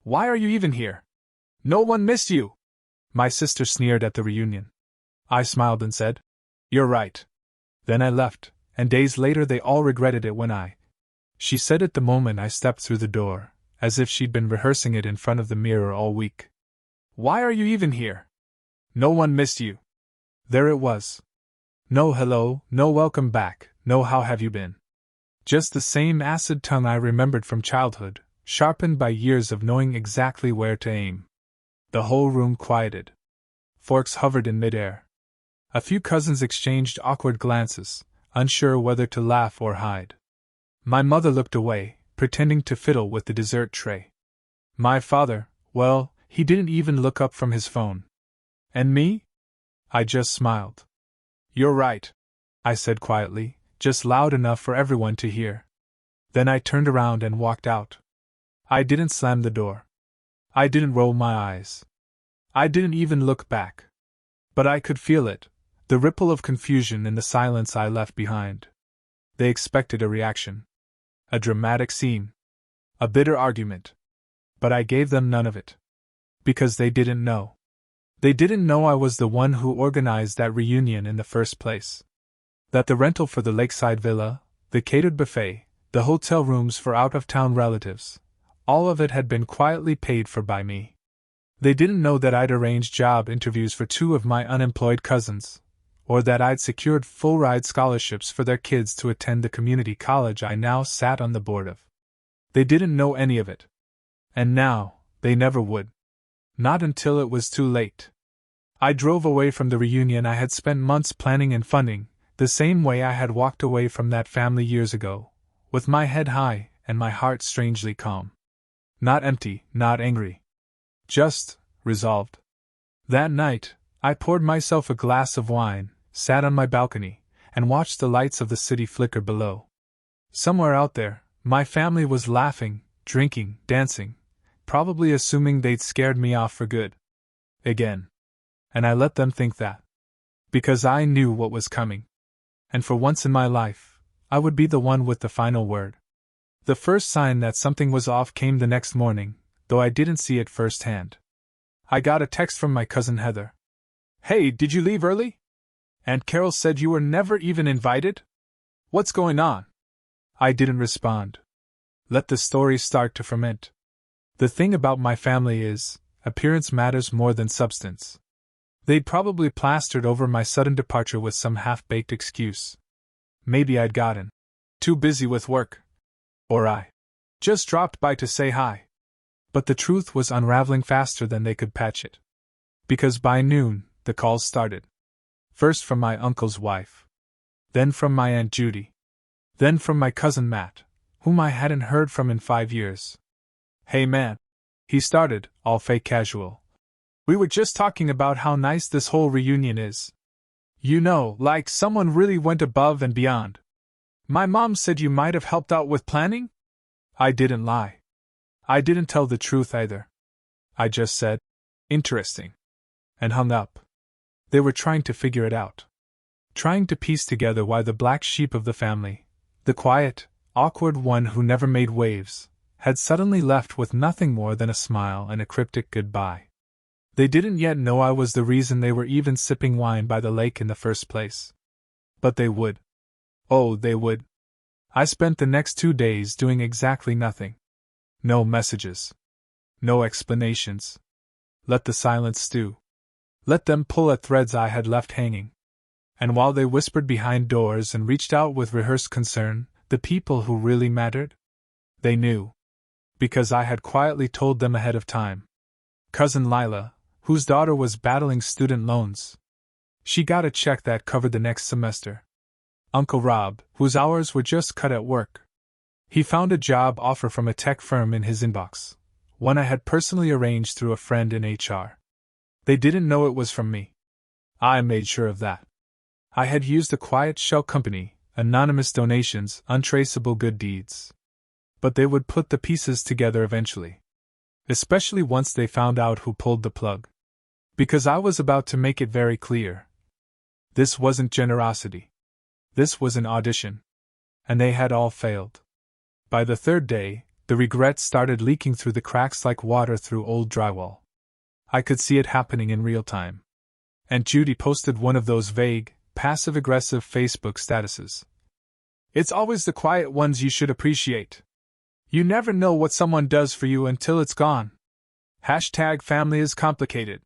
Why are you even here? No one missed you. My sister sneered at the reunion. I smiled and said, You're right. Then I left, and days later they all regretted it when She said it the moment I stepped through the door, as if she'd been rehearsing it in front of the mirror all week. Why are you even here? No one missed you. There it was. No hello, no welcome back, no how have you been. Just the same acid tongue I remembered from childhood, sharpened by years of knowing exactly where to aim. The whole room quieted. Forks hovered in midair. A few cousins exchanged awkward glances, unsure whether to laugh or hide. My mother looked away, pretending to fiddle with the dessert tray. My father, well, he didn't even look up from his phone. And me? I just smiled. You're right, I said quietly, just loud enough for everyone to hear. Then I turned around and walked out. I didn't slam the door. I didn't roll my eyes. I didn't even look back. But I could feel it, the ripple of confusion in the silence I left behind. They expected a reaction. A dramatic scene. A bitter argument. But I gave them none of it. Because they didn't know. They didn't know I was the one who organized that reunion in the first place. That the rental for the lakeside villa, the catered buffet, the hotel rooms for out-of-town relatives, all of it had been quietly paid for by me. They didn't know that I'd arranged job interviews for 2 of my unemployed cousins, or that I'd secured full-ride scholarships for their kids to attend the community college I now sat on the board of. They didn't know any of it. And now, they never would. Not until it was too late. I drove away from the reunion I had spent months planning and funding, the same way I had walked away from that family years ago, with my head high and my heart strangely calm. Not empty, not angry. Just resolved. That night, I poured myself a glass of wine, sat on my balcony, and watched the lights of the city flicker below. Somewhere out there, my family was laughing, drinking, dancing, probably assuming they'd scared me off for good. Again. And I let them think that. Because I knew what was coming. And for once in my life, I would be the one with the final word. The first sign that something was off came the next morning, though I didn't see it firsthand. I got a text from my cousin Heather. Hey, did you leave early? Aunt Carol said you were never even invited? What's going on? I didn't respond. Let the story start to ferment. The thing about my family is, appearance matters more than substance. They'd probably plastered over my sudden departure with some half-baked excuse. Maybe I'd gotten too busy with work. Or I just dropped by to say hi. But the truth was unraveling faster than they could patch it. Because by noon, the calls started. First from my uncle's wife. Then from my Aunt Judy. Then from my cousin Matt, whom I hadn't heard from in 5 years. Hey man, he started, all fake casual. We were just talking about how nice this whole reunion is. You know, like someone really went above and beyond. My mom said you might have helped out with planning? I didn't lie. I didn't tell the truth either. I just said, interesting. And hung up. They were trying to figure it out. Trying to piece together why the black sheep of the family, the quiet, awkward one who never made waves, had suddenly left with nothing more than a smile and a cryptic goodbye. They didn't yet know I was the reason they were even sipping wine by the lake in the first place. But they would. Oh, they would. I spent the next 2 days doing exactly nothing. No messages. No explanations. Let the silence stew. Let them pull at threads I had left hanging. And while they whispered behind doors and reached out with rehearsed concern, the people who really mattered? They knew. Because I had quietly told them ahead of time. Cousin Lila, whose daughter was battling student loans. She got a check that covered the next semester. Uncle Rob, whose hours were just cut at work. He found a job offer from a tech firm in his inbox, one I had personally arranged through a friend in HR. They didn't know it was from me. I made sure of that. I had used a quiet shell company, anonymous donations, untraceable good deeds. But they would put the pieces together eventually. Especially once they found out who pulled the plug. Because I was about to make it very clear. This wasn't generosity. This was an audition. And they had all failed. By the 3rd day, The regret started leaking through the cracks like water through old drywall. I could see it happening in real time. Aunt Judy posted one of those vague, passive-aggressive Facebook statuses. It's always the quiet ones you should appreciate. You never know what someone does for you until it's gone. #family is complicated.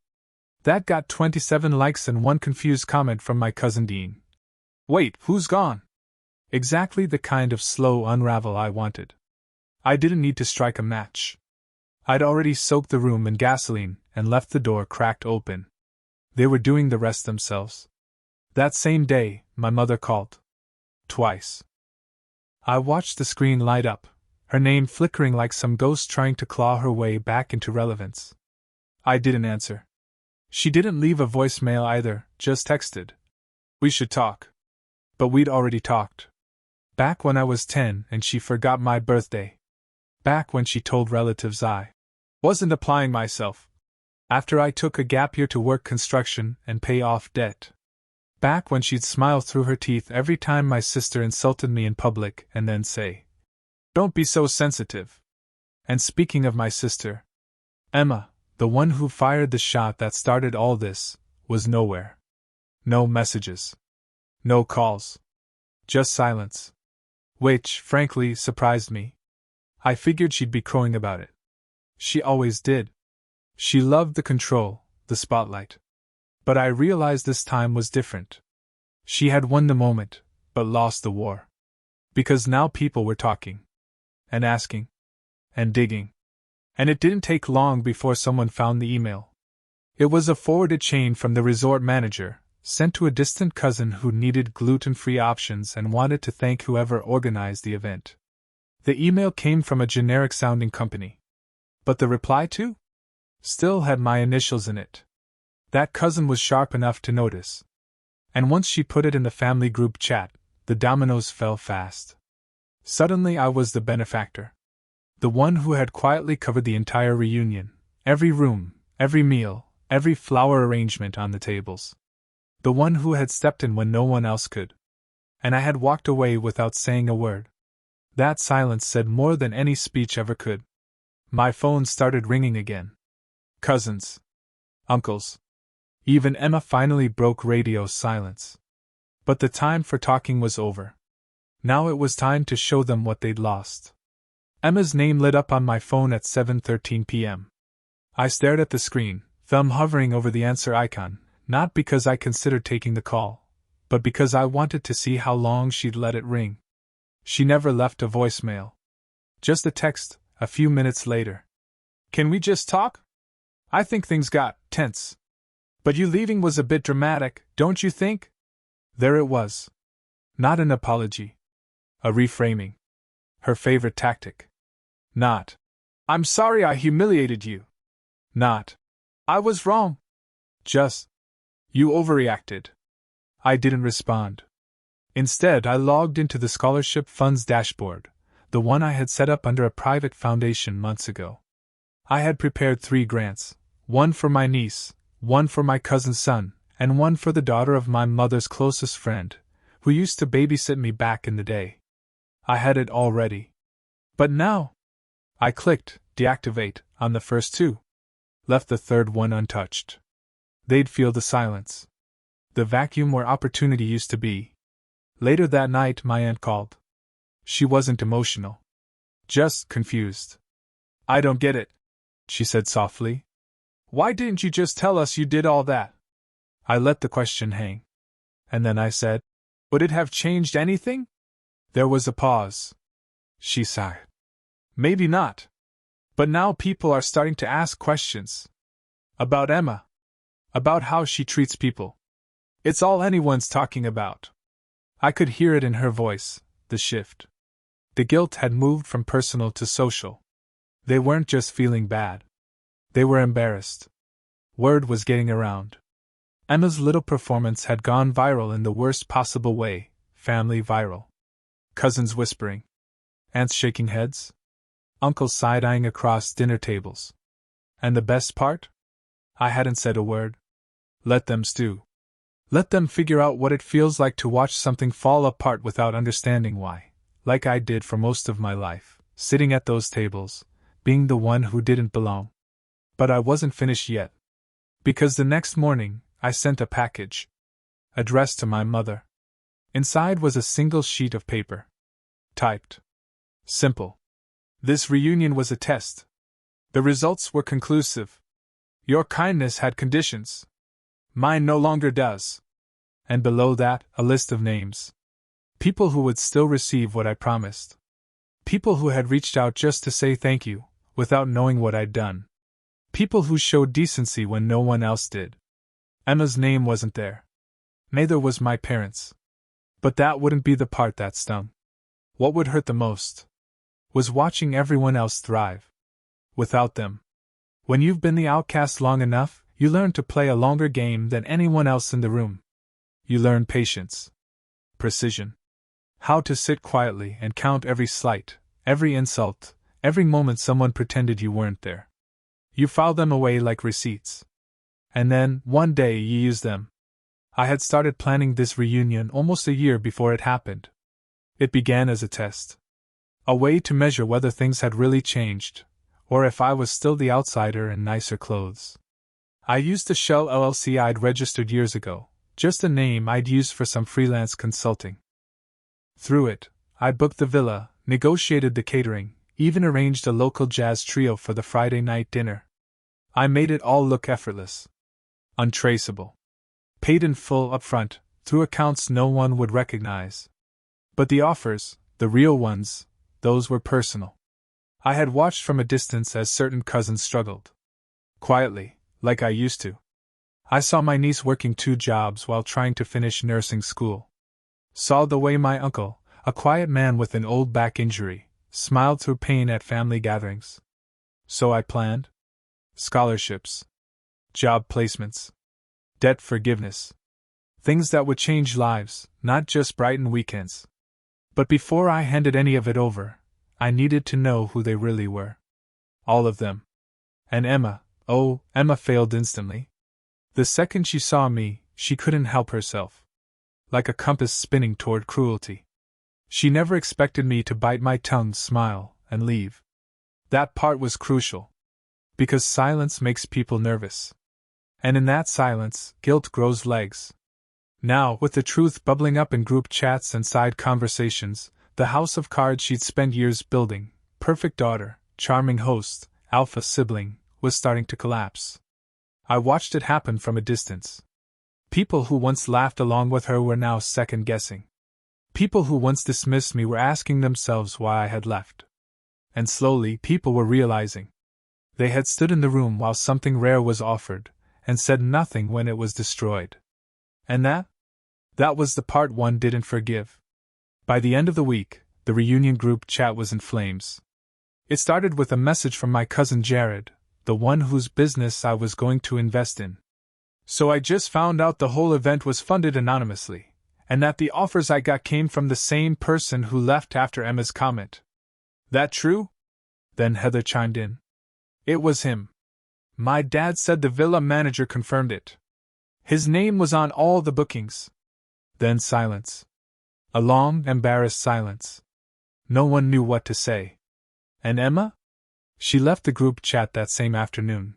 That got 27 likes and one confused comment from my cousin Dean. Wait, who's gone? Exactly the kind of slow unravel I wanted. I didn't need to strike a match. I'd already soaked the room in gasoline and left the door cracked open. They were doing the rest themselves. That same day, my mother called. Twice. I watched the screen light up, her name flickering like some ghost trying to claw her way back into relevance. I didn't answer. She didn't leave a voicemail either, just texted. We should talk. But we'd already talked. Back when I was 10 and she forgot my birthday. Back when she told relatives I wasn't applying myself. After I took a gap year to work construction and pay off debt. Back when she'd smile through her teeth every time my sister insulted me in public and then say, "Don't be so sensitive." And speaking of my sister, Emma, the one who fired the shot that started all this, was nowhere. No messages. No calls. Just silence. Which, frankly, surprised me. I figured she'd be crowing about it. She always did. She loved the control, the spotlight. But I realized this time was different. She had won the moment, but lost the war. Because now people were talking. And asking. And digging. And it didn't take long before someone found the email. It was a forwarded chain from the resort manager, sent to a distant cousin who needed gluten-free options and wanted to thank whoever organized the event. The email came from a generic-sounding company. But the reply to? Still had my initials in it. That cousin was sharp enough to notice. And once she put it in the family group chat, the dominoes fell fast. Suddenly I was the benefactor. The one who had quietly covered the entire reunion, every room, every meal, every flower arrangement on the tables. The one who had stepped in when no one else could. And I had walked away without saying a word. That silence said more than any speech ever could. My phone started ringing again. Cousins. Uncles. Even Emma finally broke radio silence. But the time for talking was over. Now it was time to show them what they'd lost. Emma's name lit up on my phone at 7:13 p.m. I stared at the screen, thumb hovering over the answer icon, not because I considered taking the call, but because I wanted to see how long she'd let it ring. She never left a voicemail. Just a text, a few minutes later. Can we just talk? I think things got tense. But you leaving was a bit dramatic, don't you think? There it was. Not an apology. A reframing. Her favorite tactic. Not, "I'm sorry I humiliated you." Not, "I was wrong." Just, "You overreacted." I didn't respond. Instead, I logged into the scholarship fund's dashboard, the one I had set up under a private foundation months ago. I had prepared 3 grants, one for my niece, one for my cousin's son, and one for the daughter of my mother's closest friend, who used to babysit me back in the day. I had it all ready. But now, I clicked deactivate on the first 2. Left the third one untouched. They'd feel the silence. The vacuum where opportunity used to be. Later that night, my aunt called. She wasn't emotional. Just confused. "I don't get it," she said softly. "Why didn't you just tell us you did all that?" I let the question hang. And then I said, "Would it have changed anything?" There was a pause. She sighed. "Maybe not. But now people are starting to ask questions. About Emma. About how she treats people. It's all anyone's talking about." I could hear it in her voice, the shift. The guilt had moved from personal to social. They weren't just feeling bad. They were embarrassed. Word was getting around. Emma's little performance had gone viral in the worst possible way, family viral. Cousins whispering. Aunts shaking heads. Uncles side-eyeing across dinner tables. And the best part? I hadn't said a word. Let them stew. Let them figure out what it feels like to watch something fall apart without understanding why, like I did for most of my life. sitting at those tables, being the one who didn't belong. But I wasn't finished yet. Because the next morning, I sent a package. Addressed to my mother. Inside was a single sheet of paper. Typed. Simple. This reunion was a test. The results were conclusive. Your kindness had conditions. Mine no longer does. And below that, a list of names. People who would still receive what I promised. People who had reached out just to say thank you, without knowing what I'd done. People who showed decency when no one else did. Emma's name wasn't there. Neither was my parents'. But that wouldn't be the part that stung. What would hurt the most was watching everyone else thrive. Without them. When you've been the outcast long enough, you learn to play a longer game than anyone else in the room. You learn patience. Precision. How to sit quietly and count every slight, every insult, every moment someone pretended you weren't there. You file them away like receipts. And then, one day, you use them. I had started planning this reunion almost a year before it happened. It began as a test. A way to measure whether things had really changed, or if I was still the outsider in nicer clothes. I used the Shell LLC I'd registered years ago, just a name I'd used for some freelance consulting. Through it, I booked the villa, negotiated the catering, even arranged a local jazz trio for the Friday night dinner. I made it all look effortless. Untraceable. Paid in full upfront, through accounts no one would recognize. But the offers, the real ones, those were personal. I had watched from a distance as certain cousins struggled. Quietly, like I used to. I saw my niece working 2 jobs while trying to finish nursing school. Saw the way my uncle, a quiet man with an old back injury, smiled through pain at family gatherings. So I planned. Scholarships. Job placements. Debt forgiveness. Things that would change lives, not just brighten weekends. But before I handed any of it over, I needed to know who they really were. All of them. And Emma, oh, Emma failed instantly. The second she saw me, she couldn't help herself. Like a compass spinning toward cruelty. She never expected me to bite my tongue, smile, and leave. That part was crucial. Because silence makes people nervous. And in that silence, guilt grows legs. Now, with the truth bubbling up in group chats and side conversations, the house of cards she'd spent years building, perfect daughter, charming host, alpha sibling, was starting to collapse. I watched it happen from a distance. People who once laughed along with her were now second-guessing. People who once dismissed me were asking themselves why I had left. And slowly, people were realizing. They had stood in the room while something rare was offered, and said nothing when it was destroyed. And that was the part one didn't forgive. By the end of the week, the reunion group chat was in flames. It started with a message from my cousin Jared, the one whose business I was going to invest in. So I just found out the whole event was funded anonymously, and that the offers I got came from the same person who left after Emma's comment. That true? Then Heather chimed in. It was him. My dad said the villa manager confirmed it. His name was on all the bookings. Then silence. A long, embarrassed silence. No one knew what to say. And Emma? She left the group chat that same afternoon.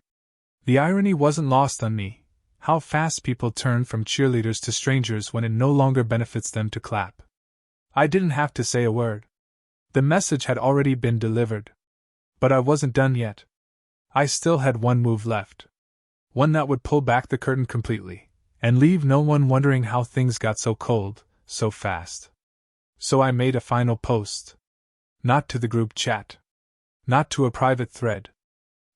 The irony wasn't lost on me. How fast people turn from cheerleaders to strangers when it no longer benefits them to clap. I didn't have to say a word. The message had already been delivered. But I wasn't done yet. I still had one move left. One that would pull back the curtain completely, and leave no one wondering how things got so cold, so fast. So I made a final post. Not to the group chat. Not to a private thread.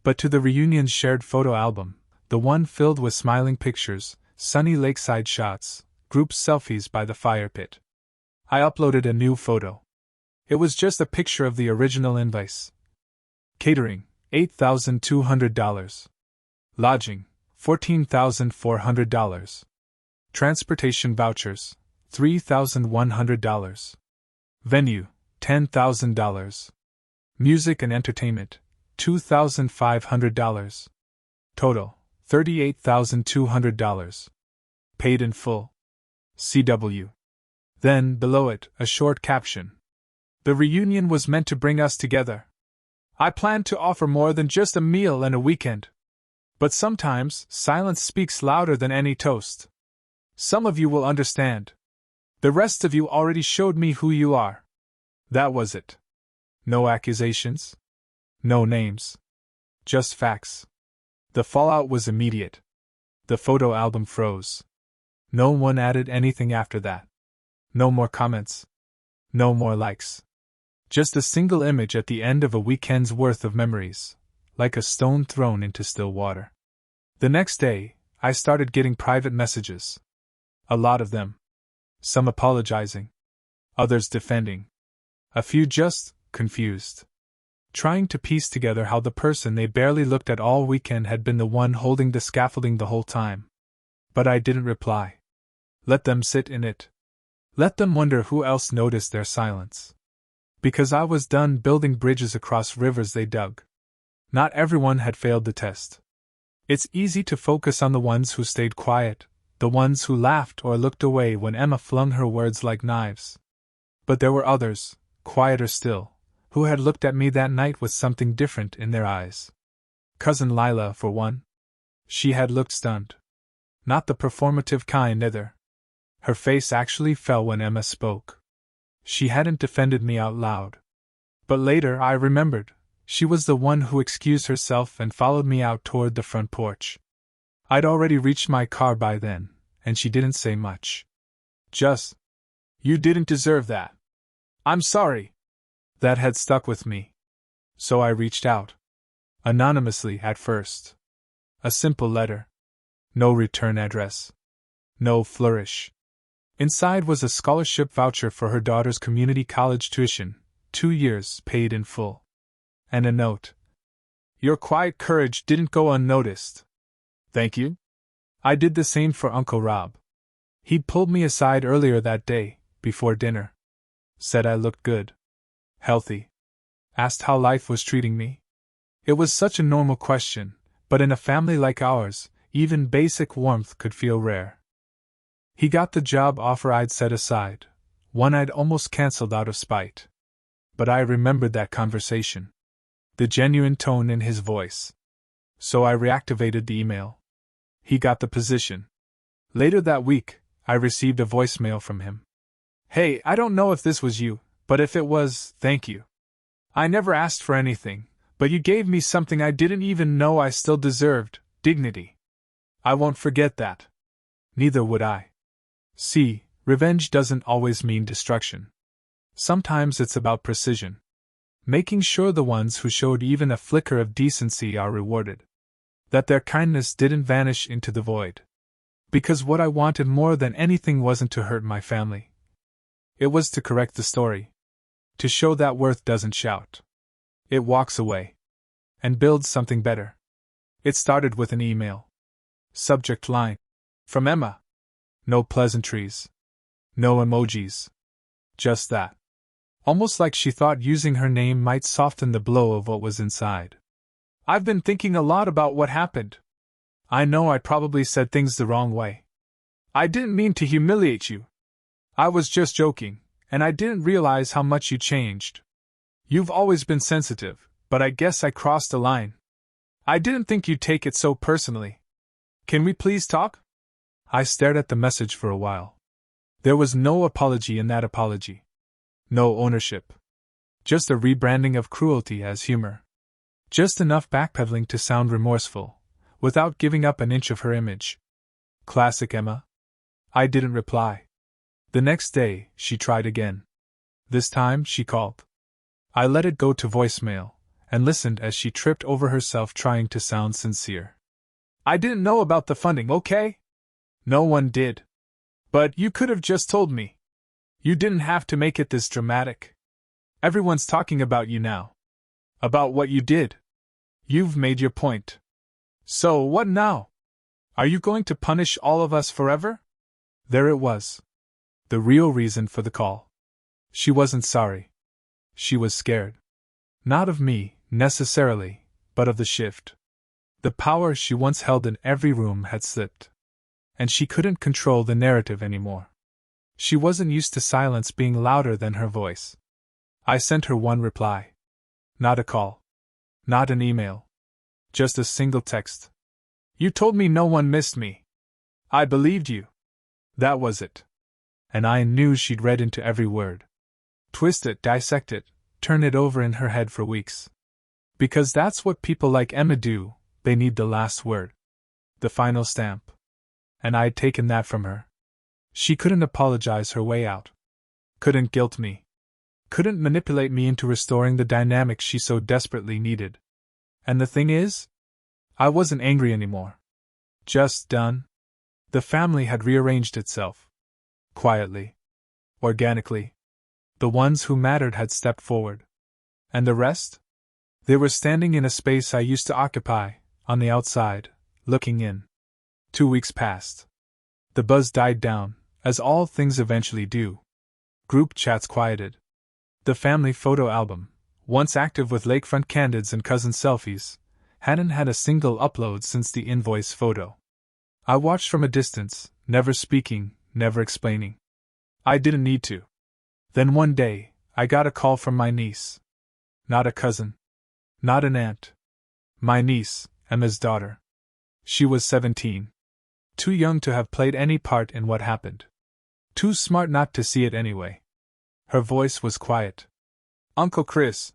But to the reunion's shared photo album, the one filled with smiling pictures, sunny lakeside shots, group selfies by the fire pit. I uploaded a new photo. It was just a picture of the original invoice. Catering, $8,200. Lodging, $14,400. Transportation vouchers, $3,100. Venue, $10,000. Music and entertainment, $2,500. Total, $38,200. Paid in full. CW. Then, below it, a short caption. The reunion was meant to bring us together. I planned to offer more than just a meal and a weekend. But sometimes, silence speaks louder than any toast. Some of you will understand. The rest of you already showed me who you are. That was it. No accusations. No names. Just facts. The fallout was immediate. The photo album froze. No one added anything after that. No more comments. No more likes. Just a single image at the end of a weekend's worth of memories, like a stone thrown into still water. The next day, I started getting private messages. A lot of them. Some apologizing. Others defending. A few just confused. Trying to piece together how the person they barely looked at all weekend had been the one holding the scaffolding the whole time. But I didn't reply. Let them sit in it. Let them wonder who else noticed their silence. Because I was done building bridges across rivers they dug. Not everyone had failed the test. It's easy to focus on the ones who stayed quiet, the ones who laughed or looked away when Emma flung her words like knives. But there were others, quieter still, who had looked at me that night with something different in their eyes. Cousin Lila, for one. She had looked stunned. Not the performative kind either. Her face actually fell when Emma spoke. She hadn't defended me out loud. But later I remembered, she was the one who excused herself and followed me out toward the front porch. I'd already reached my car by then, and she didn't say much. Just, "You didn't deserve that. I'm sorry." That had stuck with me. So I reached out. Anonymously at first. A simple letter. No return address. No flourish. Inside was a scholarship voucher for her daughter's community college tuition, 2 years paid in full. And a note. "Your quiet courage didn't go unnoticed. Thank you." I did the same for Uncle Rob. He'd pulled me aside earlier that day, before dinner. Said I looked good. Healthy. Asked how life was treating me. It was such a normal question, but in a family like ours, even basic warmth could feel rare. He got the job offer I'd set aside, one I'd almost canceled out of spite. But I remembered that conversation. The genuine tone in his voice. So I reactivated the email. He got the position. Later that week, I received a voicemail from him. "Hey, I don't know if this was you, but if it was, thank you. I never asked for anything, but you gave me something I didn't even know I still deserved, dignity. I won't forget that." Neither would I. See, revenge doesn't always mean destruction. Sometimes it's about precision. Making sure the ones who showed even a flicker of decency are rewarded. That their kindness didn't vanish into the void. Because what I wanted more than anything wasn't to hurt my family. It was to correct the story. To show that worth doesn't shout. It walks away. And builds something better. It started with an email. Subject line. From Emma. No pleasantries. No emojis. Just that. Almost like she thought using her name might soften the blow of what was inside. "I've been thinking a lot about what happened. I know I probably said things the wrong way. I didn't mean to humiliate you. I was just joking, and I didn't realize how much you changed. You've always been sensitive, but I guess I crossed a line. I didn't think you'd take it so personally. Can we please talk?" I stared at the message for a while. There was no apology in that apology. No ownership. Just a rebranding of cruelty as humor. Just enough backpedaling to sound remorseful, without giving up an inch of her image. Classic Emma. I didn't reply. The next day, she tried again. This time, she called. I let it go to voicemail, and listened as she tripped over herself trying to sound sincere. "I didn't know about the funding, okay? No one did. But you could have just told me. You didn't have to make it this dramatic. Everyone's talking about you now. About what you did. You've made your point. So what now? Are you going to punish all of us forever?" There it was. The real reason for the call. She wasn't sorry. She was scared. Not of me, necessarily, but of the shift. The power she once held in every room had slipped. And she couldn't control the narrative anymore. She wasn't used to silence being louder than her voice. I sent her one reply. Not a call. Not an email. Just a single text. You told me no one missed me. I believed you. That was it. And I knew she'd read into every word. Twist it, dissect it, turn it over in her head for weeks. Because that's what people like Emma do, they need the last word. The final stamp. And I'd taken that from her. She couldn't apologize her way out. Couldn't guilt me. Couldn't manipulate me into restoring the dynamic she so desperately needed. And the thing is, I wasn't angry anymore. Just done. The family had rearranged itself. Quietly. Organically. The ones who mattered had stepped forward. And the rest? They were standing in a space I used to occupy, on the outside, looking in. 2 weeks passed. The buzz died down, as all things eventually do. Group chats quieted. The family photo album, once active with lakefront candids and cousin selfies, hadn't had a single upload since the invoice photo. I watched from a distance, never speaking, never explaining. I didn't need to. Then one day, I got a call from my niece. Not a cousin. Not an aunt. My niece, Emma's daughter. She was 17. Too young to have played any part in what happened. Too smart not to see it anyway. Her voice was quiet. Uncle Chris.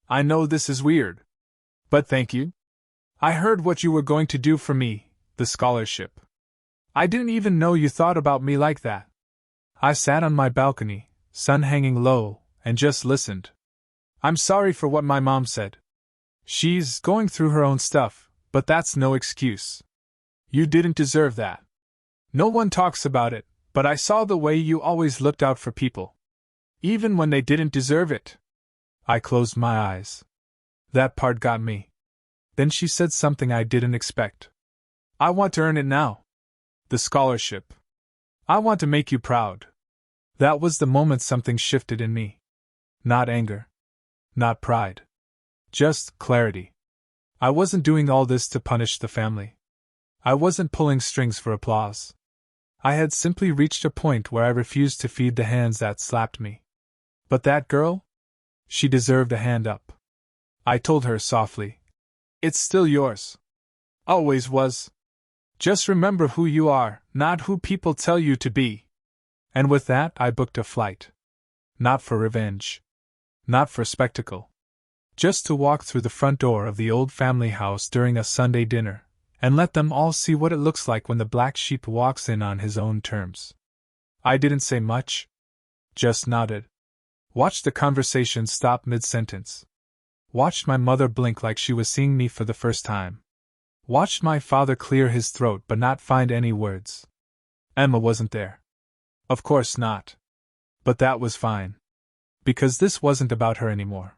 I know this is weird. But thank you. I heard what you were going to do for me, the scholarship. I didn't even know you thought about me like that. I sat on my balcony, sun hanging low, and just listened. I'm sorry for what my mom said. She's going through her own stuff, but that's no excuse. You didn't deserve that. No one talks about it, but I saw the way you always looked out for people. Even when they didn't deserve it. I closed my eyes. That part got me. Then she said something I didn't expect. I want to earn it now. The scholarship. I want to make you proud. That was the moment something shifted in me. Not anger. Not pride. Just clarity. I wasn't doing all this to punish the family. I wasn't pulling strings for applause. I had simply reached a point where I refused to feed the hands that slapped me. But that girl? She deserved a hand up. I told her softly. It's still yours. Always was. Just remember who you are, not who people tell you to be. And with that, I booked a flight. Not for revenge. Not for spectacle. Just to walk through the front door of the old family house during a Sunday dinner, and let them all see what it looks like when the black sheep walks in on his own terms. I didn't say much. Just nodded. Watched the conversation stop mid-sentence. Watched my mother blink like she was seeing me for the first time. Watched my father clear his throat but not find any words. Emma wasn't there. Of course not. But that was fine. Because this wasn't about her anymore.